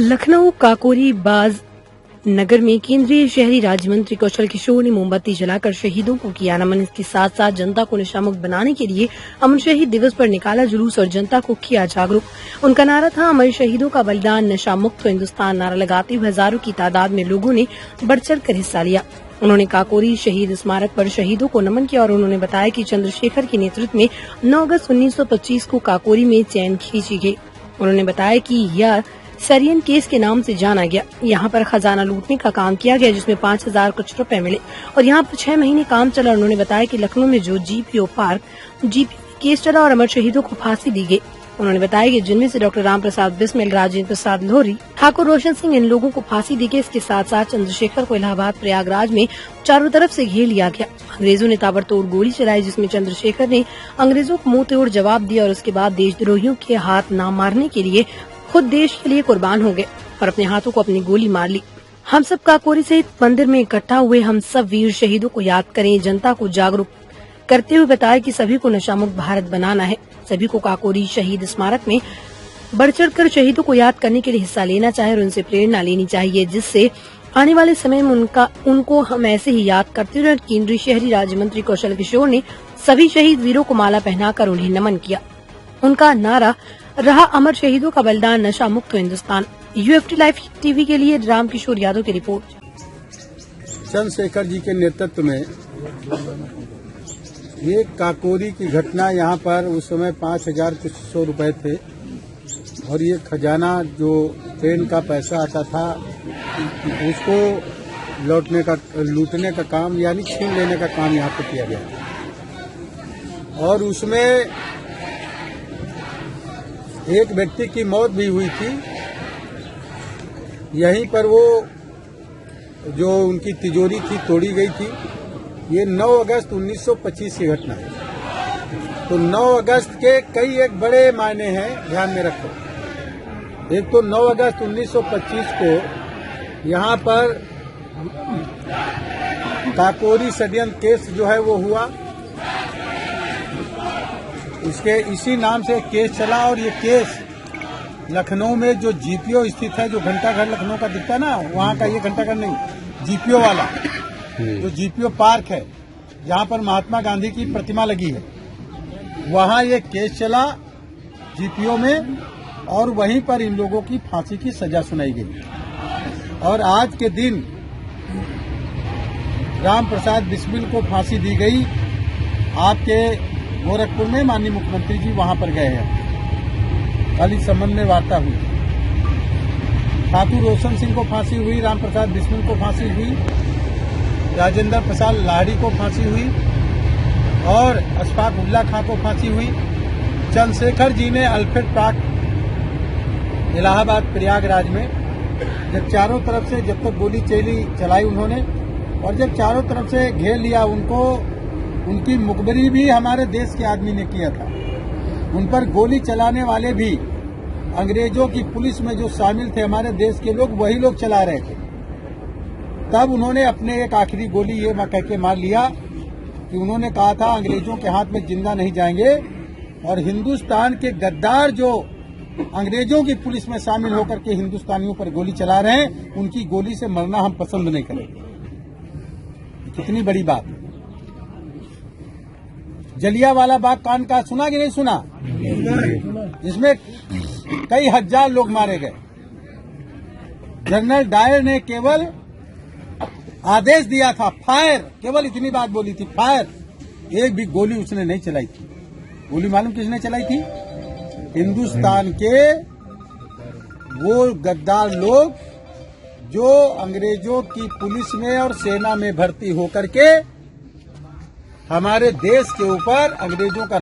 लखनऊ काकोरी बाज नगर में केंद्रीय शहरी राज्य मंत्री कौशल किशोर ने मोमबत्ती जलाकर शहीदों को किया नमन। इसके साथ साथ जनता को नशामुक्त बनाने के लिए अमर शहीद दिवस पर निकाला जुलूस और जनता को किया जागरूक। उनका नारा था, अमर शहीदों का बलिदान नशा मुक्त हिंदुस्तान। नारा लगाते हुए हजारों की तादाद में लोगों ने बढ़ चढ़ कर हिस्सा लिया। उन्होंने काकोरी शहीद स्मारक पर शहीदों को नमन किया और उन्होंने बताया कि चंद्रशेखर के नेतृत्व में 9 अगस्त 1925 को काकोरी में चैन खींची गई। उन्होंने बताया कि यह सरियन केस के नाम से जाना गया। यहाँ पर खजाना लूटने का काम किया गया, जिसमें 5000 कुछ रुपए मिले और यहाँ पर 6 महीने काम चला। उन्होंने बताया कि लखनऊ में जो जीपीओ केस चला और अमर शहीदों को फांसी दी गई। उन्होंने बताया कि जिनमें से डॉक्टर राम प्रसाद बिस्मिल, राजेंद्र प्रसाद लोहरी, ठाकुर रोशन सिंह, इन लोगों को फांसी दी गई। इसके साथ साथ चंद्रशेखर को इलाहाबाद प्रयागराज में चारों तरफ से घेर लिया गया। अंग्रेजों ने ताबड़तोड़ गोली चलाई, जिसमें चंद्रशेखर ने अंग्रेजों को मुंह तोड़ जवाब दिया और उसके बाद देशद्रोहियों के हाथ न मारने के लिए खुद देश के लिए कुर्बान हो गए और अपने हाथों को अपनी गोली मार ली। हम सब काकोरी सहित मंदिर में इकट्ठा हुए हम सब वीर शहीदों को याद करें। जनता को जागरूक करते हुए बताया कि सभी को नशामुक्त भारत बनाना है। सभी को काकोरी शहीद स्मारक में बढ़ चढ़कर शहीदों को याद करने के लिए हिस्सा लेना चाहिए और उनसे प्रेरणा लेनी चाहिए, जिससे आने वाले समय में उनको हम ऐसे ही याद करते हुए। केंद्रीय शहरी राज्य मंत्री कौशल किशोर ने सभी शहीद वीरों को माला पहनाकर उन्हें नमन किया। उनका नारा रहा, अमर शहीदों का बलिदान नशा मुक्त हिंदुस्तान। यूएफटी लाइव टीवी के लिए रामकिशोर यादव की रिपोर्ट। चंद्रशेखर जी के नेतृत्व में ये काकोरी की घटना, यहाँ पर उस समय 5000 कुछ सौ रुपए थे और ये खजाना जो ट्रेन का पैसा आता था उसको लूटने का काम यानी छीन लेने का काम यहाँ पे किया गया और उसमें एक व्यक्ति की मौत भी हुई थी। यहीं पर वो जो उनकी तिजोरी थी तोड़ी गई थी। ये 9 अगस्त 1925 की घटना है। तो 9 अगस्त के कई एक बड़े मायने हैं, ध्यान में रखो। एक तो 9 अगस्त 1925 को यहाँ पर काकोरी षड्यंत्र केस जो है वो हुआ। इसके इसी नाम से केस चला और ये केस लखनऊ में जो जीपीओ स्थित है, जो घंटाघर लखनऊ का दिखता है ना, वहाँ का ये घंटाघर नहीं, जीपीओ वाला जो जीपीओ पार्क है जहाँ पर महात्मा गांधी की प्रतिमा लगी है, वहाँ ये केस चला जीपीओ में और वहीं पर इन लोगों की फांसी की सजा सुनाई गई। और आज के दिन राम प्रसाद बिस्मिल को फांसी दी गई। आपके गोरखपुर में माननीय मुख्यमंत्री जी वहां पर गए हैं, कल इस संबंध में वार्ता हुई। ठाकुर रोशन सिंह को फांसी हुई, राम प्रसाद बिस्मिल को फांसी हुई, राजेंद्र प्रसाद लोहरी को फांसी हुई और अशफाक उल्ला खां को फांसी हुई। चंद्रशेखर जी ने अल्फ्रेड पार्क इलाहाबाद प्रयागराज में जब चारों तरफ से जब तक गोली चलाई उन्होंने और जब चारों तरफ से घेर लिया उनको, उनकी मुखबरी भी हमारे देश के आदमी ने किया था। उन पर गोली चलाने वाले भी अंग्रेजों की पुलिस में जो शामिल थे हमारे देश के लोग, वही लोग चला रहे थे। तब उन्होंने अपने एक आखिरी गोली ये कह के मार लिया कि उन्होंने कहा था अंग्रेजों के हाथ में जिंदा नहीं जाएंगे और हिंदुस्तान के गद्दार जो अंग्रेजों की पुलिस में शामिल होकर के हिंदुस्तानियों पर गोली चला रहे हैं, उनकी गोली से मरना हम पसंद नहीं करेंगे। कितनी बड़ी बात है। जलियांवाला बाग कांड का सुना कि नहीं सुना? जिसमें कई हजार लोग मारे गए। जनरल डायर ने केवल आदेश दिया था, फायर, केवल इतनी बात बोली थी, फायर। एक भी गोली उसने नहीं चलाई थी। गोली मालूम किसने चलाई थी? हिंदुस्तान के वो गद्दार लोग जो अंग्रेजों की पुलिस में और सेना में भर्ती होकर के हमारे देश के ऊपर अंग्रेजों का